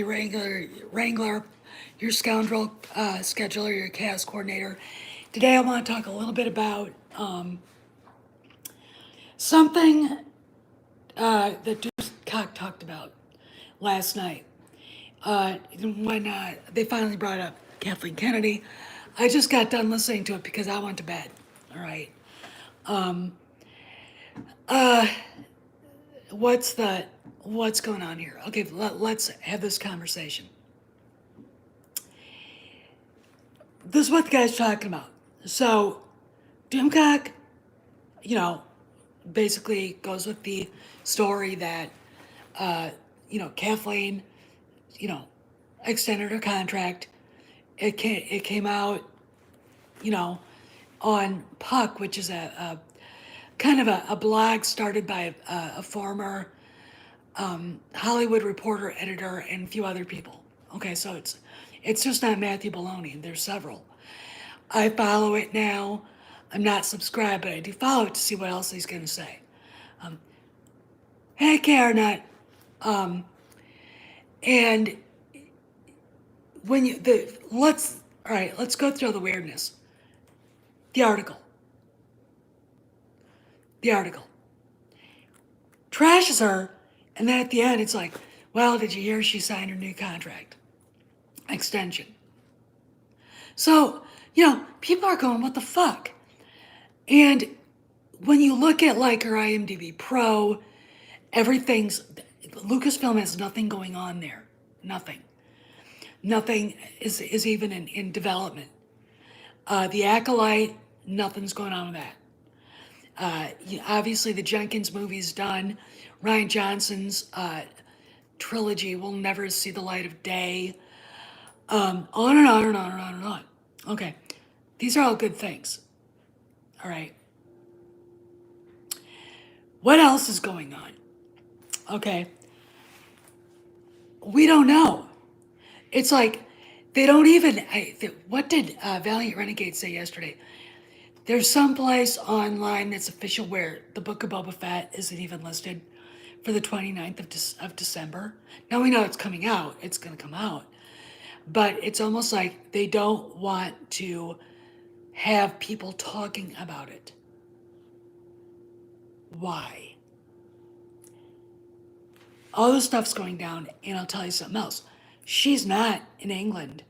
Wrangler, your scoundrel scheduler, your chaos coordinator. Today I want to talk a little bit about something that Deuce Cock talked about last night. When they finally brought up Kathleen Kennedy, I just got done listening to it because I went to bed. All right. Uh, what's going on here? Okay, let's have this conversation. This is what the guy's talking about. So, Doomcock, you know, basically goes with the story that, Kathleen, you know, extended her contract. It came out, you know, on Puck, which is a kind of a blog started by a former Hollywood reporter, editor, and a few other people. Okay, so it's just not Matthew Baloney. There's several. I follow it now. I'm not subscribed, but I do follow it to see what else he's going to say. Hey, Karen, and when you let's go through the weirdness. The article. The article trashes her, and then at the end it's like, well, did you hear she signed her new contract extension? So people are going, what the fuck? And when you look at like her IMDb Pro, everything's Lucasfilm has nothing going on there. Nothing. Nothing is even in development. The Acolyte, nothing's going on with that. Obviously, the Jenkins movie's done. Ryan Johnson's trilogy will never see the light of day. On and on and on and on and on. Okay, these are all good things. All right. What else is going on? Okay. We don't know. It's like they don't even. What did Valiant Renegade say yesterday? There's some place online that's official where the Book of Boba Fett isn't even listed for the 29th of December. Now we know it's coming out. It's going to come out. But it's almost like they don't want to have people talking about it. Why? All this stuff's going down, and I'll tell you something else. She's not in England,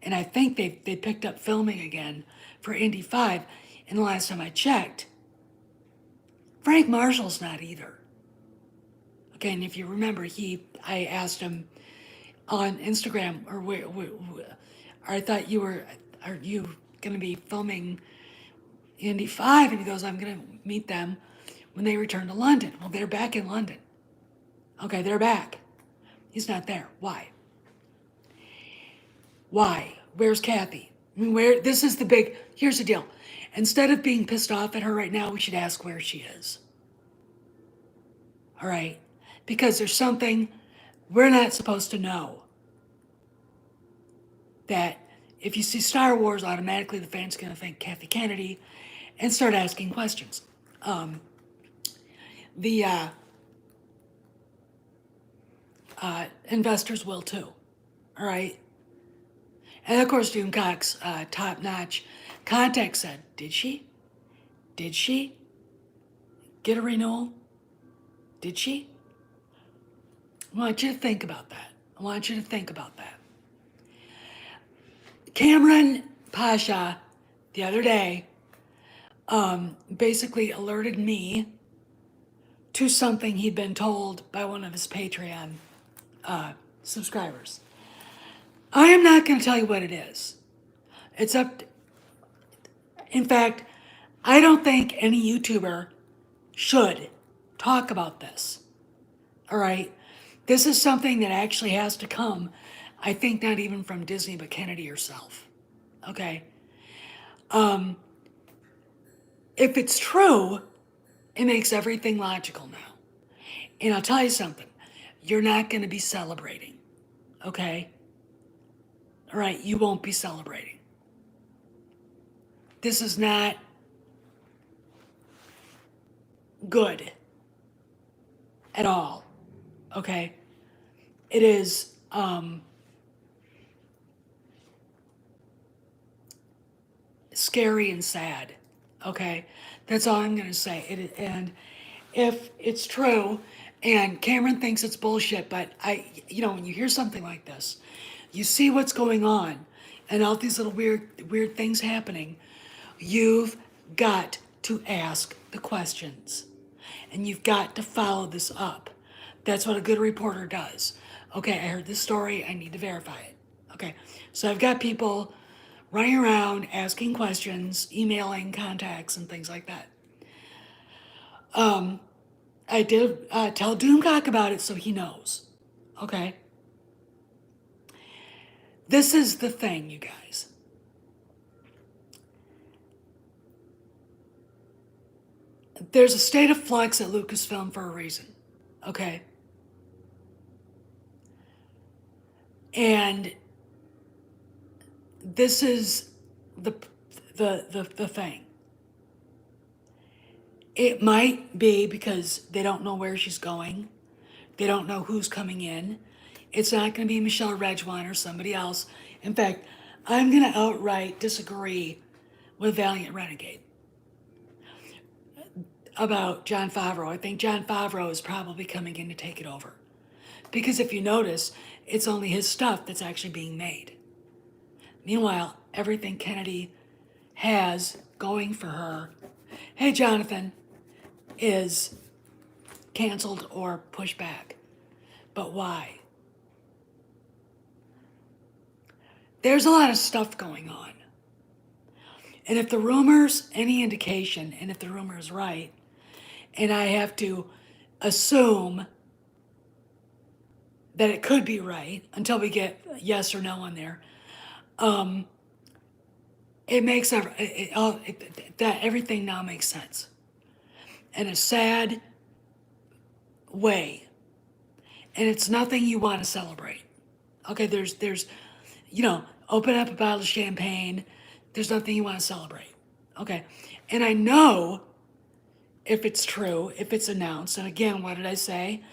and I think they picked up filming again for Indy 5, and the last time I checked, Frank Marshall's not either. Okay, and if you remember, I asked him on Instagram, I thought are you going to be filming Indy 5? And he goes, I'm going to meet them when they return to London. Well, they're back in London. Okay, they're back. He's not there. Why? Why? Where's Kathy? I mean, here's the deal. Instead of being pissed off at her right now, we should ask where she is. All right? Because there's something we're not supposed to know. That if you see Star Wars, automatically the fans are going to think Kathy Kennedy and start asking questions. The investors will too. All right? And of course, Doomcock's top-notch contact said, did she? Did she get a renewal? Did she? I want you to think about that. I want you to think about that. Cameron Pasha, the other day, basically alerted me to something he'd been told by one of his Patreon subscribers. I am not going to tell you what it is. It's up to, in fact, I don't think any YouTuber should talk about this. All right? This is something that actually has to come, I think not even from Disney, but Kennedy herself. Okay? If it's true, it makes everything logical now. And I'll tell you something. You're not going to be celebrating. Okay? All right? You won't be celebrating. This is not good at all. Okay? It is scary and sad. Okay, that's all I'm gonna say. And if it's true, and Cameron thinks it's bullshit, but when you hear something like this, you see what's going on, and all these little weird things happening. You've got to ask the questions, and you've got to follow this up. That's what a good reporter does. Okay, I heard this story. I need to verify it. Okay, so I've got people running around asking questions, emailing contacts, and things like that. I did tell Doomcock about it so he knows. Okay? This is the thing, you guys. There's a state of flux at Lucasfilm for a reason. Okay? And this is the thing. It might be because they don't know where she's going. They don't know who's coming in. It's not going to be Michelle Redgewine or somebody else. In fact, I'm going to outright disagree with Valiant Renegade about Jon Favreau. I think Jon Favreau is probably coming in to take it over. Because if you notice, it's only his stuff that's actually being made. Meanwhile, everything Kennedy has going for her, hey Jonathan, is canceled or pushed back. But why? There's a lot of stuff going on. And if the rumor's any indication, and if the rumor is right, and I have to assume that it could be right until we get yes or no on there, it makes that everything now makes sense in a sad way, and it's nothing you want to celebrate. Okay, there's open up a bottle of champagne. There's nothing you want to celebrate. Okay, and I know if it's true, if it's announced, and again, what did I say?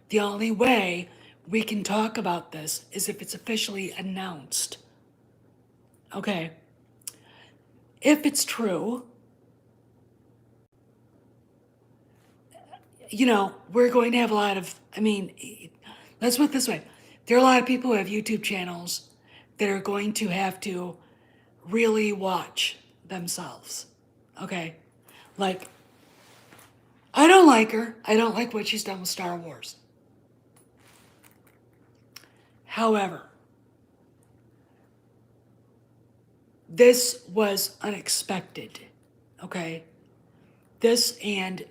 The only way we can talk about this is if it's officially announced. Okay. If it's true, we're going to have a lot of, let's put it this way. There are a lot of people who have YouTube channels that are going to have to really watch themselves. Okay? Like, I don't like her. I don't like what she's done with Star Wars. However, this was unexpected. Okay? This and,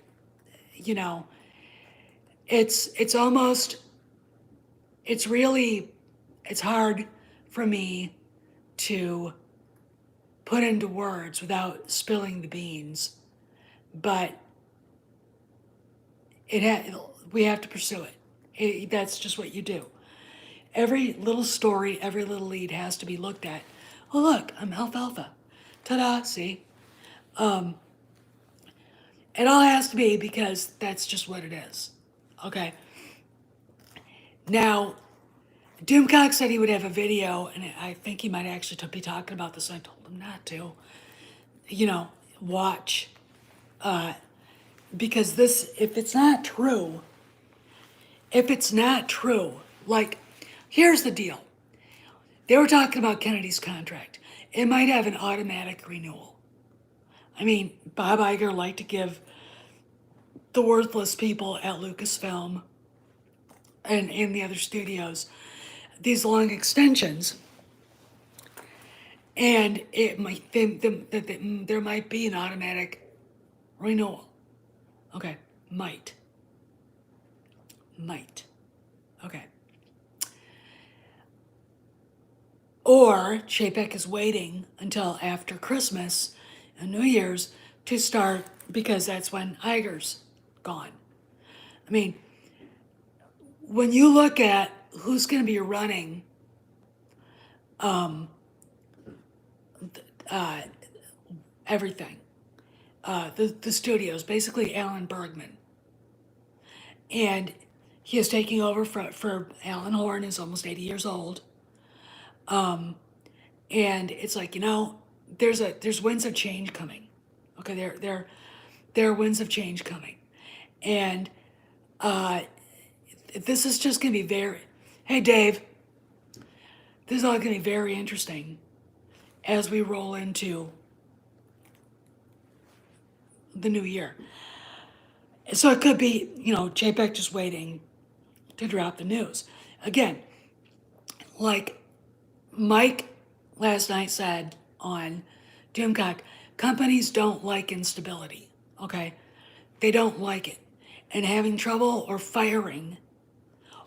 it's almost, it's hard for me to put into words without spilling the beans, but we have to pursue it. That's just what you do. Every little story, every little lead has to be looked at. Oh look, I'm alfalfa. Ta-da, see? It all has to be because that's just what it is. Okay? Now, Doomcock said he would have a video, and I think he might actually be talking about this. I told him not to. Watch. Because this, if it's not true, like, here's the deal. They were talking about Kennedy's contract. It might have an automatic renewal. Bob Iger liked to give the worthless people at Lucasfilm and in the other studios these long extensions, and it might there might be an automatic renewal. Okay, might. Okay. Or Chapek is waiting until after Christmas and New Year's to start, because that's when Iger's gone. When you look at who's going to be running everything, the studios, basically Alan Bergman. And he is taking over for Alan Horn, who's almost 80 years old. And it's like, there's winds of change coming. Okay, there are winds of change coming. And this is just going to be hey, Dave, this is all going to be very interesting as we roll into the new year. So it could be, JPEG just waiting to drop the news. Again, like Mike last night said on Doomcock, companies don't like instability, okay? They don't like it. And having trouble or firing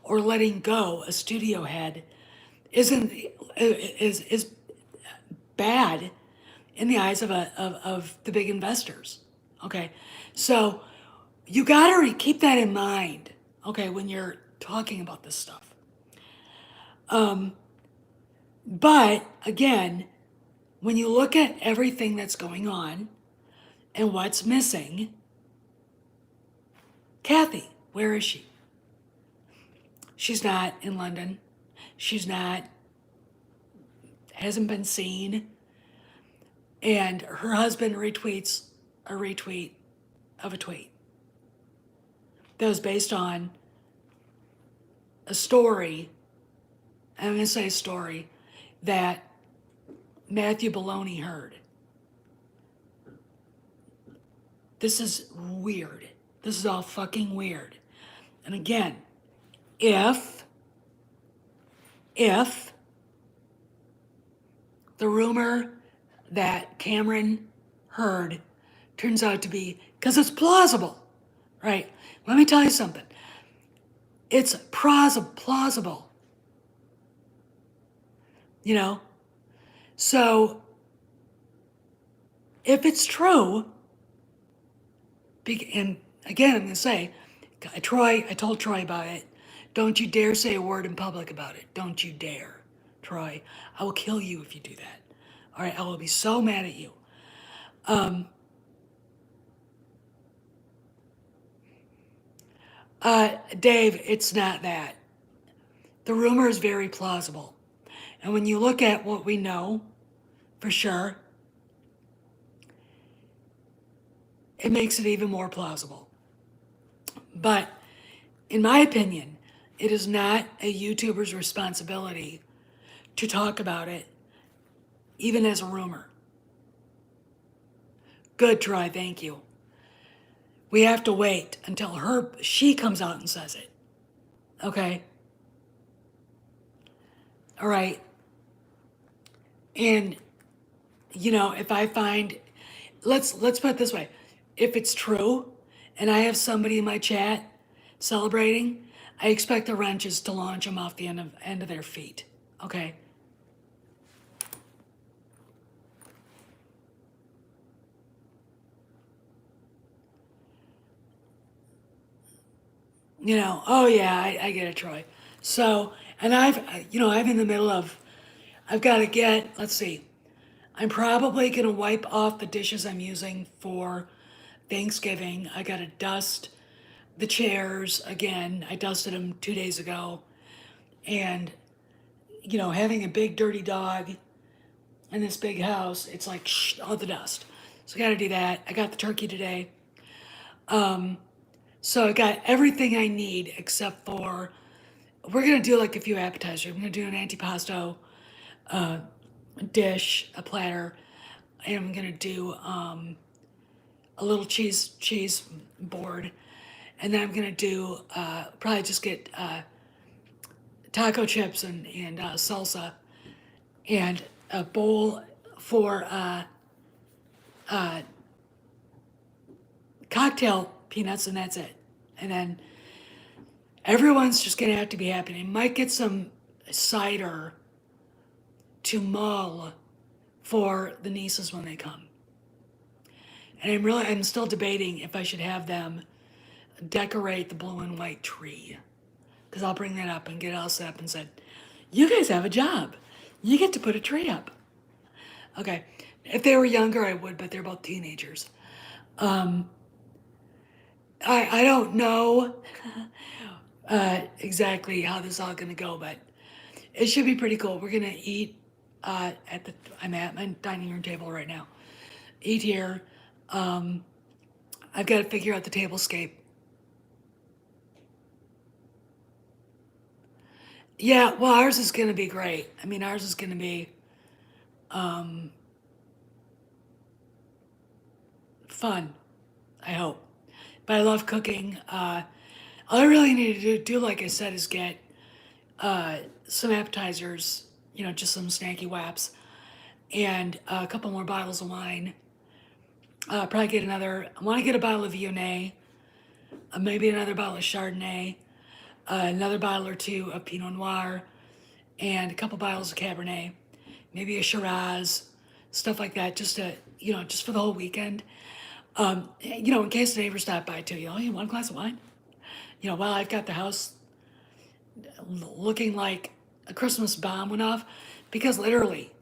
or letting go a studio head is bad in the eyes of the big investors, okay? So you gotta keep that in mind, okay, when you're talking about this stuff. But again, when you look at everything that's going on and what's missing, Kathy, where is she? She's not in London. Hasn't been seen. And her husband retweets a retweet of a tweet that was based on a story, I'm going to say a story, that Matthew Baloney heard. This is weird. This is all fucking weird. And again, if the rumor that Cameron heard turns out to be, because it's plausible, right? Let me tell you something. It's plausible. So if it's true, and again, I'm going to say, I told Troy about it. Don't you dare say a word in public about it. Don't you dare, Troy. I will kill you if you do that. All right, I will be so mad at you. Dave, it's not that. The rumor is very plausible. And when you look at what we know, for sure, it makes it even more plausible. But in my opinion, it is not a YouTuber's responsibility to talk about it, even as a rumor. Good try, thank you. We have to wait until she comes out and says it. Okay? All right. And, if I find, let's put it this way. If it's true and I have somebody in my chat celebrating, I expect the wrenches to launch them off the end of their feet. Okay? Oh yeah, I get it, Troy. So, and I'm in the middle of, I've got to let's see, I'm probably going to wipe off the dishes I'm using for Thanksgiving. I got to dust the chairs again. I dusted them 2 days ago. And, having a big dirty dog in this big house, it's like, all the dust. So I got to do that. I got the turkey today. So I got everything I need except for, we're going to do like a few appetizers. I'm going to do an antipasto dish, a platter. And I'm going to do a little cheese board. And then I'm going to do, probably just get taco chips and salsa and a bowl for cocktail peanuts, and that's it. And then everyone's just gonna have to be happy. I might get some cider to mull for the nieces when they come. And I'm still debating if I should have them decorate the blue and white tree. Because I'll bring that up and get it all set up and said, you guys have a job. You get to put a tree up. Okay. If they were younger, I would, but they're both teenagers. I don't know. exactly how this is all gonna go, but it should be pretty cool. We're gonna eat at the. I'm at my dining room table right now. Eat here. Um, I've got to figure out the tablescape. Yeah, well, ours is gonna be great. I mean, ours is gonna be um, fun. I hope. But I love cooking. All I really need to do, like I said, is get some appetizers. You know, just some snacky waps, and a couple more bottles of wine. Probably get another. I want to get a bottle of Viognier, maybe another bottle of Chardonnay, another bottle or two of Pinot Noir, and a couple bottles of Cabernet, maybe a Shiraz, stuff like that, just to just for the whole weekend. In case the neighbors stop by too. You want a glass of wine? While I've got the house looking like a Christmas bomb went off, because literally,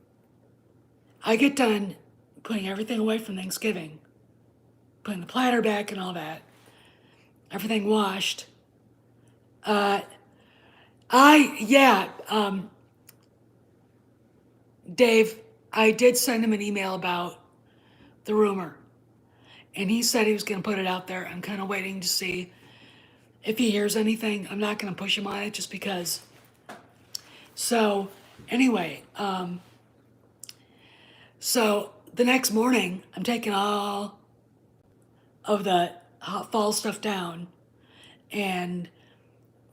I get done putting everything away from Thanksgiving, putting the platter back and all that, everything washed. Uh, Dave, I did send him an email about the rumor, and he said he was going to put it out there. I'm kind of waiting to see if he hears anything. I'm not going to push him on it just because. So, anyway, so the next morning, I'm taking all of the fall stuff down, and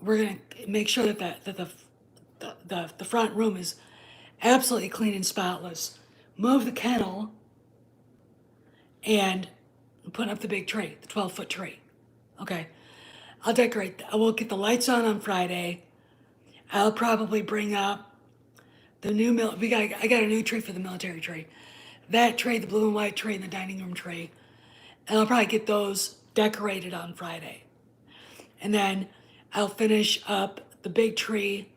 we're gonna make sure that the front room is absolutely clean and spotless. Move the kennel and put up the big tree, the 12-foot tree. Okay, I'll decorate. I will get the lights on Friday. I'll probably bring up the new I got a new tree for the military tree. That tree, the blue and white tree, and the dining room tree, and I'll probably get those decorated on Friday. And then I'll finish up the big tree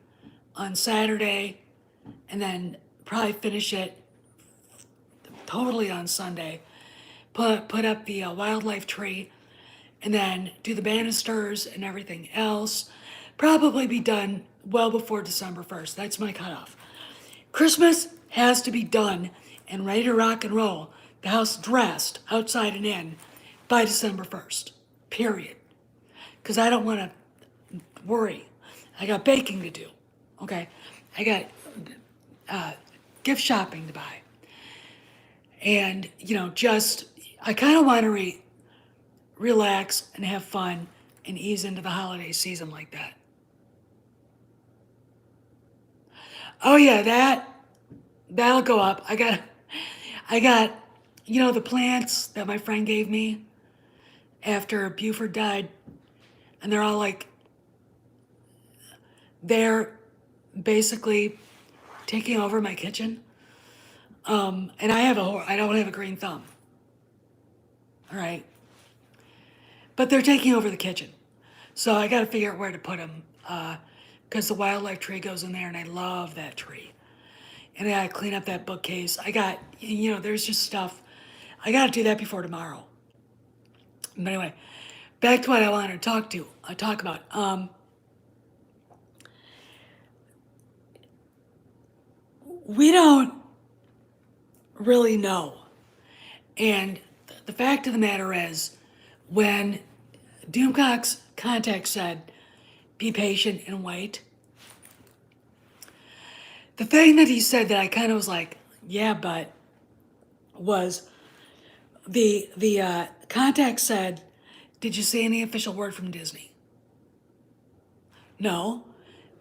on Saturday, and then probably finish it totally on Sunday. Put up the wildlife tree, and then do the banisters and everything else. Probably be done well before December 1st. That's my cutoff. Christmas has to be done and ready to rock and roll. The house dressed, outside and in, by December 1st. Period. Because I don't want to worry. I got baking to do. Okay? I got gift shopping to buy. And, I kind of want to relax and have fun and ease into the holiday season like that. Oh yeah, that'll go up. I got the plants that my friend gave me after Buford died, and they're all like, they're basically taking over my kitchen. And I don't have a green thumb. All right, but they're taking over the kitchen, so I got to figure out where to put them. Because the wildlife tree goes in there, and I love that tree. And I gotta clean up that bookcase. There's just stuff. I gotta do that before tomorrow. But anyway, back to what I wanted to talk about. We don't really know. And the fact of the matter is, when Doomcock's contact said, be patient and wait, the thing that he said that I kind of was like, yeah, but, was the contact said, did you see any official word from Disney? No,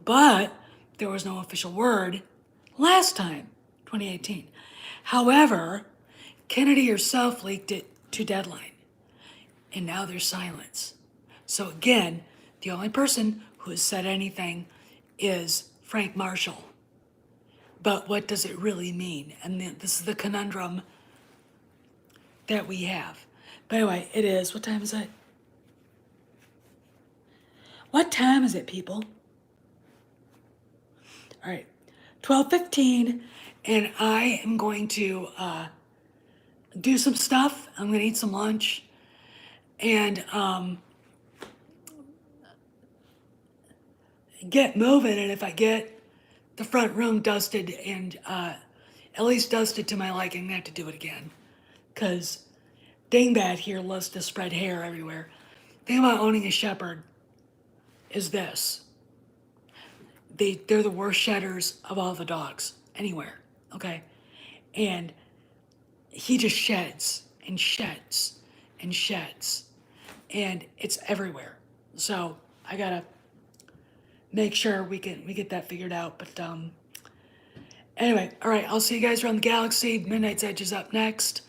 but there was no official word last time, 2018. However, Kennedy herself leaked it to Deadline, and now there's silence. So again, the only person who has said anything is Frank Marshall. But what does it really mean? And this is the conundrum that we have. But anyway, it is. What time is it? What time is it, people? All right, 12:15, and I am going to do some stuff. I'm going to eat some lunch, and get moving, and if I get the front room dusted and at least dusted to my liking, I have to do it again. Because Dingbat here loves to spread hair everywhere. The thing about owning a shepherd is this. They're the worst shedders of all the dogs anywhere, okay? And he just sheds and sheds and sheds, and it's everywhere. So I gotta make sure we get that figured out. But anyway, all right, I'll see you guys around the galaxy. Midnight's Edge is up next.